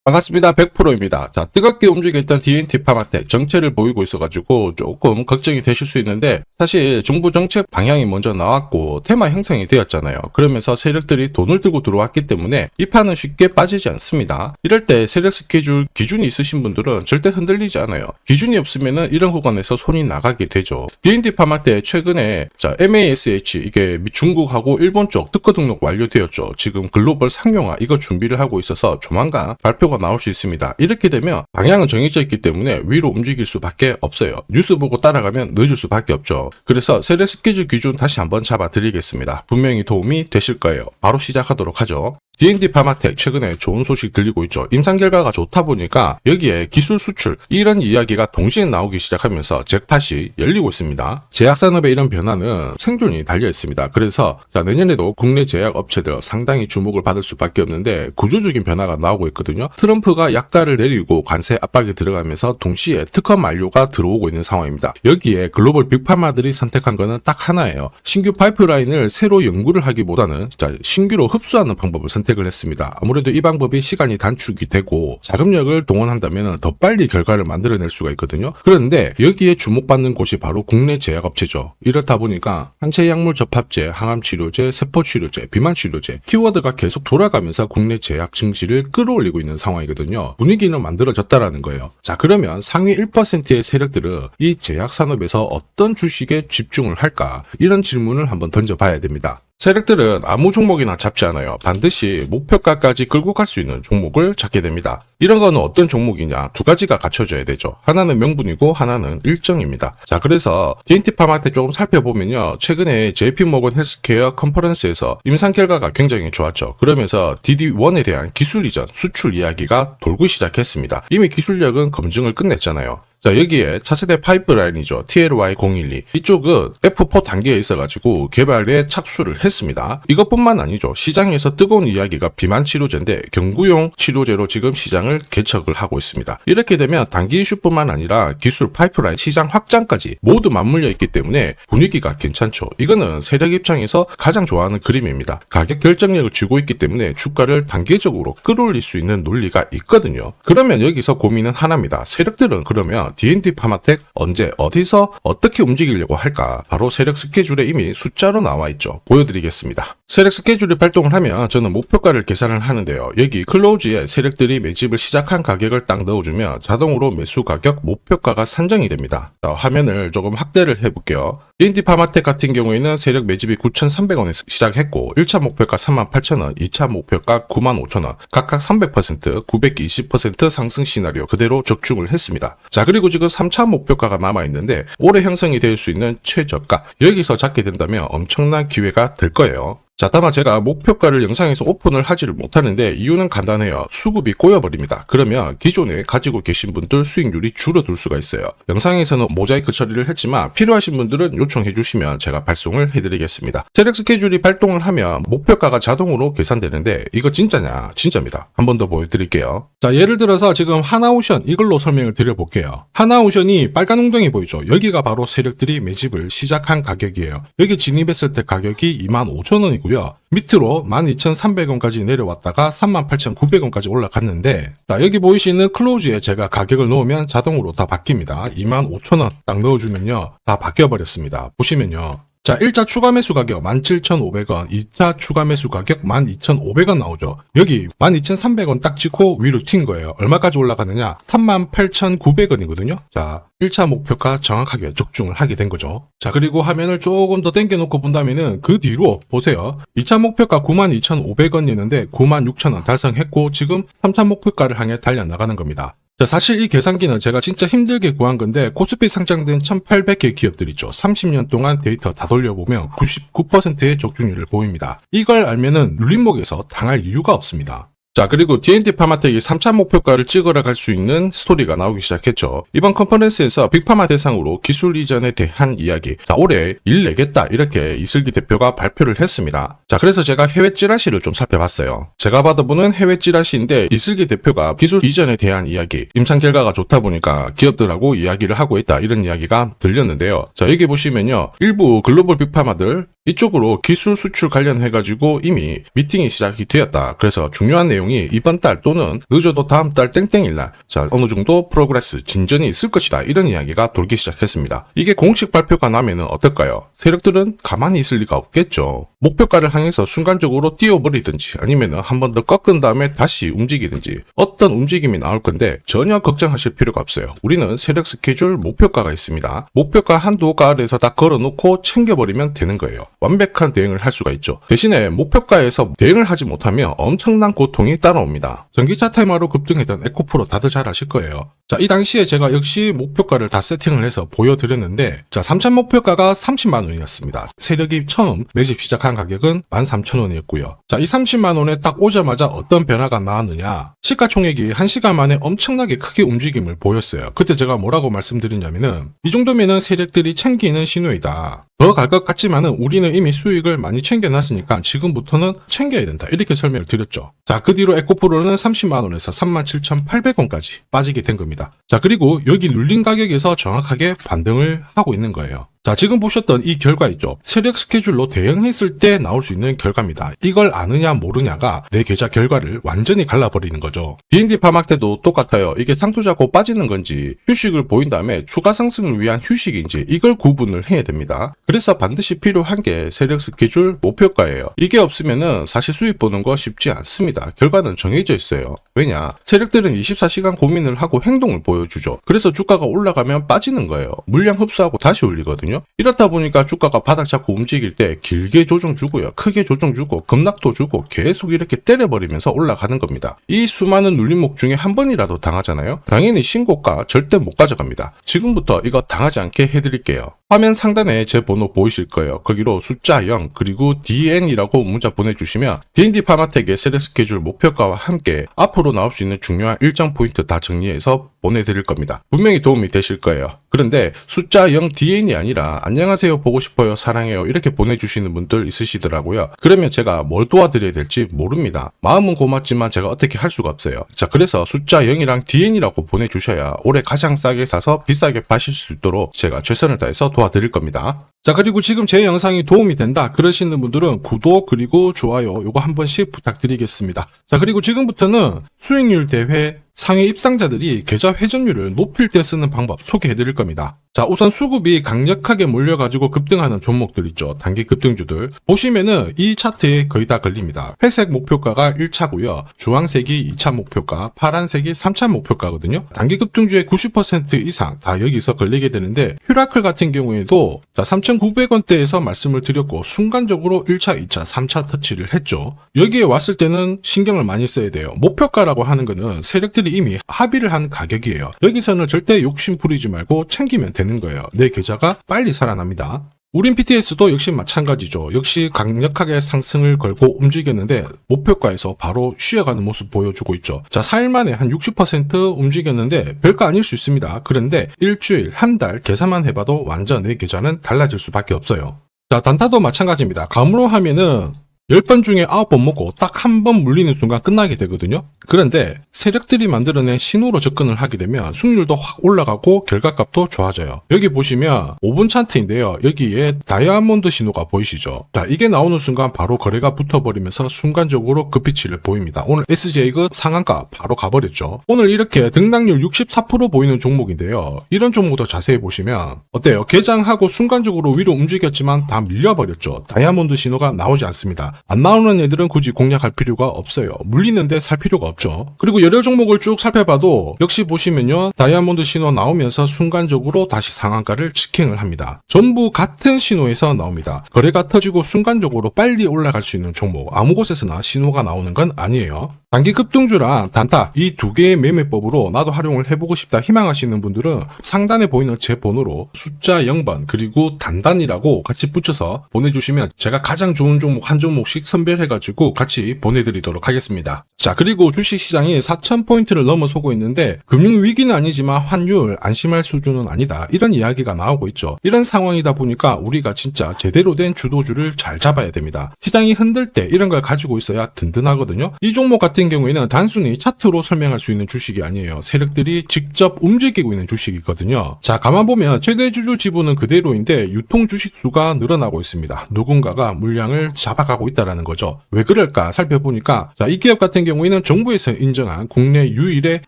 반갑습니다. 100%입니다. 자, 뜨겁게 움직였던 D&T 파마텍 정체를 보이고 있어가지고 조금 걱정이 되실 수 있는데, 사실 정부 정책 방향이 먼저 나왔고 테마 형성이 되었잖아요. 그러면서 세력들이 돈을 들고 들어왔기 때문에 이 판은 쉽게 빠지지 않습니다. 이럴 때 세력 스케줄 기준이 있으신 분들은 절대 흔들리지 않아요. 기준이 없으면은 이런 구간에서 손이 나가게 되죠. D&T 파마텍 최근에 MASH 이게 중국하고 일본 쪽 특허 등록 완료되었죠. 지금 글로벌 상용화 이거 준비를 하고 있어서 조만간 발표가 나올 수 있습니다. 이렇게 되면 방향은 정해져 있기 때문에 위로 움직일 수밖에 없어요. 뉴스 보고 따라가면 늦을 수밖에 없죠. 그래서 세력 스케줄 기준 다시 한번 잡아드리겠습니다. 분명히 도움이 되실 거예요. 바로 시작하도록 하죠. D&T 파마텍 최근에 좋은 소식 들리고 있죠. 임상 결과가 좋다 보니까 여기에 기술 수출 이런 이야기가 동시에 나오기 시작하면서 잭팟이 열리고 있습니다. 제약산업의 이런 변화는 생존이 달려 있습니다. 그래서 내년에도 국내 제약 업체들 상당히 주목을 받을 수밖에 없는데 구조적인 변화가 나오고 있거든요. 트럼프가 약가를 내리고 관세 압박이 들어가면서 동시에 특허 만료가 들어오고 있는 상황입니다. 여기에 글로벌 빅파마들이 선택한 거는 딱 하나예요. 신규 파이프라인을 새로 연구를 하기보다는 신규로 흡수하는 방법을 선택을 했습니다. 아무래도 이 방법이 시간이 단축이 되고 자금력을 동원한다면 더 빨리 결과를 만들어낼 수가 있거든요. 그런데 여기에 주목받는 곳이 바로 국내 제약업체죠. 이렇다 보니까 한체 약물 접합제, 항암치료제, 세포치료제, 비만치료제 키워드가 계속 돌아가면서 국내 제약 증시를 끌어올리고 있는 상황이거든요. 분위기는 만들어졌다라는 거예요. 자, 그러면 상위 1%의 세력들은 이 제약 산업에서 어떤 주식에 집중을 할까? 이런 질문을 한번 던져봐야 됩니다. 세력들은 아무 종목이나 잡지 않아요. 반드시 목표가까지 끌고 갈 수 있는 종목을 찾게 됩니다. 이런 거는 어떤 종목이냐? 두 가지가 갖춰져야 되죠. 하나는 명분이고 하나는 일정입니다. 자, 그래서 D&T 파마텍 조금 살펴보면요. 최근에 JP모건 헬스케어 컨퍼런스에서 임상 결과가 굉장히 좋았죠. 그러면서 DD1에 대한 기술 이전, 수출 이야기가 돌고 시작했습니다. 이미 기술력은 검증을 끝냈잖아요. 자, 여기에 차세대 파이프라인이죠. TLY012. 이쪽은 F4 단계에 있어가지고 개발에 착수를 했습니다. 이것뿐만 아니죠. 시장에서 뜨거운 이야기가 비만 치료제인데 경구용 치료제로 지금 시장을 개척을 하고 있습니다. 이렇게 되면 단기 이슈뿐만 아니라 기술 파이프라인 시장 확장까지 모두 맞물려 있기 때문에 분위기가 괜찮죠. 이거는 세력 입장에서 가장 좋아하는 그림입니다. 가격 결정력을 쥐고 있기 때문에 주가를 단계적으로 끌어올릴 수 있는 논리가 있거든요. 그러면 여기서 고민은 하나입니다. 세력들은 그러면 D&T 파마텍 언제 어디서 어떻게 움직이려고 할까? 바로 세력 스케줄에 이미 숫자로 나와 있죠. 보여드리겠습니다. 세력 스케줄이 발동을 하면 저는 목표가를 계산을 하는데요. 여기 클로즈에 세력들이 매집을 시작한 가격을 딱 넣어주면 자동으로 매수 가격 목표가가 산정이 됩니다. 자, 화면을 조금 확대를 해볼게요. D&T 파마텍 같은 경우에는 세력 매집이 9,300원에서 시작했고 1차 목표가 38,000원, 2차 목표가 95,000원 각각 300%, 920% 상승 시나리오 그대로 적중을 했습니다. 자, 그리고 지금 3차 목표가가 남아있는데 올해 형성이 될 수 있는 최저가 여기서 잡게 된다면 엄청난 기회가 될 거예요. 자, 다만 제가 목표가를 영상에서 오픈을 하지를 못하는데 이유는 간단해요. 수급이 꼬여버립니다. 그러면 기존에 가지고 계신 분들 수익률이 줄어들 수가 있어요. 영상에서는 모자이크 처리를 했지만 필요하신 분들은 요청해 주시면 제가 발송을 해드리겠습니다. 세력 스케줄이 발동을 하면 목표가가 자동으로 계산되는데 이거 진짜냐? 진짜입니다. 한 번 더 보여드릴게요. 자, 예를 들어서 지금 하나오션 이걸로 설명을 드려볼게요. 하나오션이 빨간 웅덩이 보이죠? 여기가 바로 세력들이 매집을 시작한 가격이에요. 여기 진입했을 때 가격이 25,000원이고 밑으로 12,300원까지 내려왔다가 38,900원까지 올라갔는데 자, 여기 보이시는 클로즈에 제가 가격을 넣으면 자동으로 다 바뀝니다. 25,000원 딱 넣어주면요 다 바뀌어버렸습니다. 보시면요 자, 1차 추가 매수 가격 17,500원, 2차 추가 매수 가격 12,500원 나오죠. 여기 12,300원 딱 찍고 위로 튄 거예요. 얼마까지 올라가느냐? 38,900원이거든요. 자, 1차 목표가 정확하게 적중을 하게 된 거죠. 자, 그리고 화면을 조금 더 당겨놓고 본다면은 그 뒤로 보세요. 2차 목표가 92,500원이었는데 96,000원 달성했고 지금 3차 목표가를 향해 달려나가는 겁니다. 자, 사실 이 계산기는 제가 진짜 힘들게 구한 건데 코스피 상장된 1800개 기업들 있죠. 30년 동안 데이터 다 돌려보면 99%의 적중률을 보입니다. 이걸 알면은 눌림목에서 당할 이유가 없습니다. 자, 그리고 D&T 파마텍이 3차 목표가를 찍으러 갈 수 있는 스토리가 나오기 시작했죠. 이번 컨퍼런스에서 빅파마 대상으로 기술 이전에 대한 이야기. 자, 올해 일 내겠다 이렇게 이슬기 대표가 발표를 했습니다. 자, 그래서 제가 해외 찌라시를 좀 살펴봤어요. 제가 받아보는 해외 찌라시인데 이슬기 대표가 기술 이전에 대한 이야기, 임상 결과가 좋다 보니까 기업들하고 이야기를 하고 있다 이런 이야기가 들렸는데요. 자, 여기 보시면요. 일부 글로벌 빅파마들 이쪽으로 기술 수출 관련해가지고 이미 미팅이 시작이 되었다. 그래서 중요한 내용이 이번 달 또는 늦어도 다음 달 땡땡일날 어느 정도 프로그레스, 진전이 있을 것이다. 이런 이야기가 돌기 시작했습니다. 이게 공식 발표가 나면은 어떨까요? 세력들은 가만히 있을 리가 없겠죠. 목표가를 향해서 순간적으로 뛰어버리든지 아니면은 한 번 더 꺾은 다음에 다시 움직이든지 어떤 움직임이 나올 건데 전혀 걱정하실 필요가 없어요. 우리는 세력 스케줄 목표가가 있습니다. 목표가 한도가 아래에서 다 걸어놓고 챙겨버리면 되는 거예요. 완벽한 대응을 할 수가 있죠. 대신에 목표가에서 대응을 하지 못하면 엄청난 고통이 따라옵니다. 전기차 테마로 급등했던 에코프로 다들 잘 아실 거예요. 자, 이 당시에 제가 역시 목표가를 다 세팅을 해서 보여드렸는데, 자, 3차 목표가가 30만 원이었습니다. 세력이 처음 매집 시작한 가격은 13,000원이었고요. 자, 이 30만 원에 딱 오자마자 어떤 변화가 나왔느냐? 시가총액이 1시간 만에 엄청나게 크게 움직임을 보였어요. 그때 제가 뭐라고 말씀드렸냐면은, 이 정도면은 세력들이 챙기는 신호이다. 더 갈 것 같지만은 우리는 이미 수익을 많이 챙겨놨으니까 지금부터는 챙겨야 된다. 이렇게 설명을 드렸죠. 자, 그 뒤로 에코프로는 30만 원에서 37,800원까지 빠지게 된 겁니다. 자, 그리고 여기 눌린 가격에서 정확하게 반등을 하고 있는 거예요. 자, 지금 보셨던 이 결과 있죠. 세력 스케줄로 대응했을 때 나올 수 있는 결과입니다. 이걸 아느냐 모르냐가 내 계좌 결과를 완전히 갈라버리는 거죠. D&D 파막 때도 똑같아요. 이게 상투자고 빠지는 건지 휴식을 보인 다음에 추가 상승을 위한 휴식인지 이걸 구분을 해야 됩니다. 그래서 반드시 필요한 게 세력 스케줄 목표가예요. 이게 없으면은 사실 수익 보는 거 쉽지 않습니다. 결과는 정해져 있어요. 왜냐? 세력들은 24시간 고민을 하고 행동을 보여주죠. 그래서 주가가 올라가면 빠지는 거예요. 물량 흡수하고 다시 올리거든요. 이렇다 보니까 주가가 바닥 잡고 움직일 때 길게 조정 주고요. 크게 조정 주고 급락도 주고 계속 이렇게 때려버리면서 올라가는 겁니다. 이 수많은 눌림목 중에 한 번이라도 당하잖아요. 당연히 신고가 절대 못 가져갑니다. 지금부터 이거 당하지 않게 해드릴게요. 화면 상단에 제 번호 보이실 거예요. 거기로 숫자 0 그리고 DN이라고 문자 보내주시면 D&D 파마텍의 세력 스케줄 목표가와 함께 앞으로 나올 수 있는 중요한 일정 포인트 다 정리해서 보내드릴 겁니다. 분명히 도움이 되실 거예요. 그런데 숫자 0 DN이 아니라 안녕하세요 보고 싶어요 사랑해요 이렇게 보내주시는 분들 있으시더라고요. 그러면 제가 뭘 도와드려야 될지 모릅니다. 마음은 고맙지만 제가 어떻게 할 수가 없어요. 자, 그래서 숫자 0이랑 DN이라고 보내주셔야 올해 가장 싸게 사서 비싸게 파실 수 있도록 제가 최선을 다해서 도와드릴 겁니다. 자, 그리고 지금 제 영상이 도움이 된다 그러시는 분들은 구독 그리고 좋아요 요거 한 번씩 부탁드리겠습니다. 자, 그리고 지금부터는 수익률 대회 상위 입상자들이 계좌 회전율을 높일 때 쓰는 방법 소개해드릴 겁니다. 자, 우선 수급이 강력하게 몰려가지고 급등하는 종목들 있죠. 단기 급등주들. 보시면은 이 차트에 거의 다 걸립니다. 회색 목표가가 1차고요. 주황색이 2차 목표가, 파란색이 3차 목표가거든요. 단기 급등주의 90% 이상 다 여기서 걸리게 되는데 휴라클 같은 경우에도 자 3,900원대에서 말씀을 드렸고 순간적으로 1차, 2차, 3차 터치를 했죠. 여기에 왔을 때는 신경을 많이 써야 돼요. 목표가라고 하는 거는 세력들이 이미 합의를 한 가격이에요. 여기서는 절대 욕심 부리지 말고 챙기면 되는 거예요. 내 계좌가 빨리 살아납니다. 우린 PTS도 역시 마찬가지죠. 역시 강력하게 상승을 걸고 움직였는데 목표가에서 바로 쉬어가는 모습 보여주고 있죠. 자, 4일 만에 한 60% 움직였는데 별거 아닐 수 있습니다. 그런데 일주일, 한 달 계산만 해봐도 완전 내 계좌는 달라질 수밖에 없어요. 자, 단타도 마찬가지입니다. 감으로 하면은 10번 중에 9번 먹고 딱 한 번 물리는 순간 끝나게 되거든요. 그런데 세력들이 만들어낸 신호로 접근을 하게 되면 승률도 확 올라가고 결과값도 좋아져요. 여기 보시면 5분 차트인데요. 여기에 다이아몬드 신호가 보이시죠? 자, 이게 나오는 순간 바로 거래가 붙어버리면서 순간적으로 급비치를 보입니다. 오늘 SJ가 상한가 바로 가버렸죠. 오늘 이렇게 등락률 64% 보이는 종목인데요. 이런 종목도 자세히 보시면 어때요? 개장하고 순간적으로 위로 움직였지만 다 밀려버렸죠. 다이아몬드 신호가 나오지 않습니다. 안 나오는 애들은 굳이 공략할 필요가 없어요. 물리는데 살 필요가 없죠. 그리고 여러 종목을 쭉 살펴봐도 역시 보시면요. 다이아몬드 신호 나오면서 순간적으로 다시 상한가를 직행을 합니다. 전부 같은 신호에서 나옵니다. 거래가 터지고 순간적으로 빨리 올라갈 수 있는 종목 아무 곳에서나 신호가 나오는 건 아니에요. 단기 급등주랑 단타 이 두 개의 매매법으로 나도 활용을 해보고 싶다 희망하시는 분들은 상단에 보이는 제 번호로 숫자 0번 그리고 단단이라고 같이 붙여서 보내주시면 제가 가장 좋은 종목 한 종목씩 선별해가지고 같이 보내드리도록 하겠습니다. 자, 그리고 주식시장이 4,000포인트를 넘어서고 있는데 금융위기는 아니지만 환율 안심할 수준은 아니다. 이런 이야기가 나오고 있죠. 이런 상황이다 보니까 우리가 진짜 제대로 된 주도주를 잘 잡아야 됩니다. 시장이 흔들 때 이런 걸 가지고 있어야 든든하거든요. 이 종목 같은 같은 경우에는 단순히 차트로 설명할 수 있는 주식이 아니에요. 세력들이 직접 움직이고 있는 주식이거든요. 자, 가만 보면 최대 주주 지분은 그대로인데 유통 주식 수가 늘어나고 있습니다. 누군가가 물량을 잡아가고 있다라는 거죠. 왜 그럴까 살펴보니까 자, 이 기업 같은 경우에는 정부에서 인정한 국내 유일의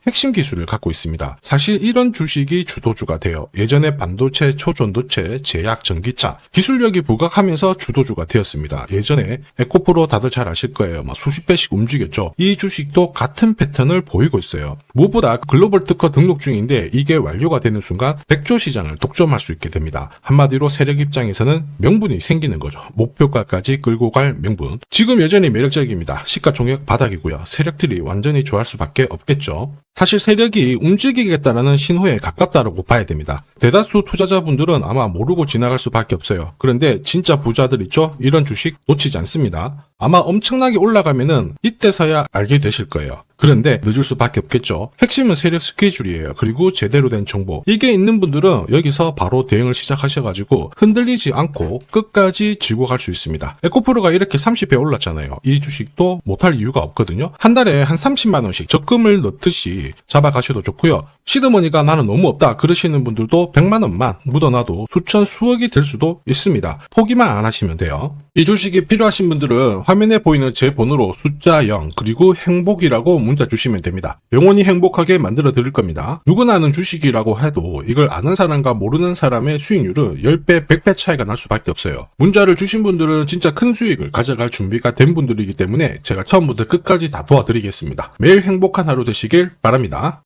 핵심 기술을 갖고 있습니다. 사실 이런 주식이 주도주가 돼요. 예전에 반도체, 초전도체, 제약, 전기차 기술력이 부각하면서 주도주가 되었습니다. 예전에 에코프로 다들 잘 아실 거예요. 수십 배씩 움직였죠. 이 주식도 같은 패턴을 보이고 있어요. 무엇보다 글로벌 특허 등록 중인데 이게 완료가 되는 순간 100조 시장을 독점할 수 있게 됩니다. 한마디로 세력 입장에서는 명분이 생기는 거죠. 목표가까지 끌고 갈 명분. 지금 여전히 매력적입니다. 시가총액 바닥이고요. 세력들이 완전히 좋아할 수밖에 없겠죠. 사실 세력이 움직이겠다라는 신호에 가깝다라고 봐야 됩니다. 대다수 투자자분들은 아마 모르고 지나갈 수밖에 없어요. 그런데 진짜 부자들 있죠? 이런 주식 놓치지 않습니다. 아마 엄청나게 올라가면은 이때서야 알게 되실 거예요. 그런데 늦을 수밖에 없겠죠. 핵심은 세력 스케줄이에요. 그리고 제대로 된 정보. 이게 있는 분들은 여기서 바로 대응을 시작하셔가지고 흔들리지 않고 끝까지 쥐고 갈 수 있습니다. 에코프로가 이렇게 30배 올랐잖아요. 이 주식도 못할 이유가 없거든요. 한 달에 한 30만 원씩 적금을 넣듯이 잡아가셔도 좋고요. 시드머니가 나는 너무 없다 그러시는 분들도 100만 원만 묻어놔도 수천 수억이 될 수도 있습니다. 포기만 안 하시면 돼요. 이 주식이 필요하신 분들은 화면에 보이는 제 번호로 숫자 0 그리고 행복이라고 문자 주시면 됩니다. 영원히 행복하게 만들어 드릴 겁니다. 누구나 아는 주식이라고 해도 이걸 아는 사람과 모르는 사람의 수익률은 10배, 100배 차이가 날 수밖에 없어요. 문자를 주신 분들은 진짜 큰 수익을 가져갈 준비가 된 분들이기 때문에 제가 처음부터 끝까지 다 도와드리겠습니다. 매일 행복한 하루 되시길 바랍니다.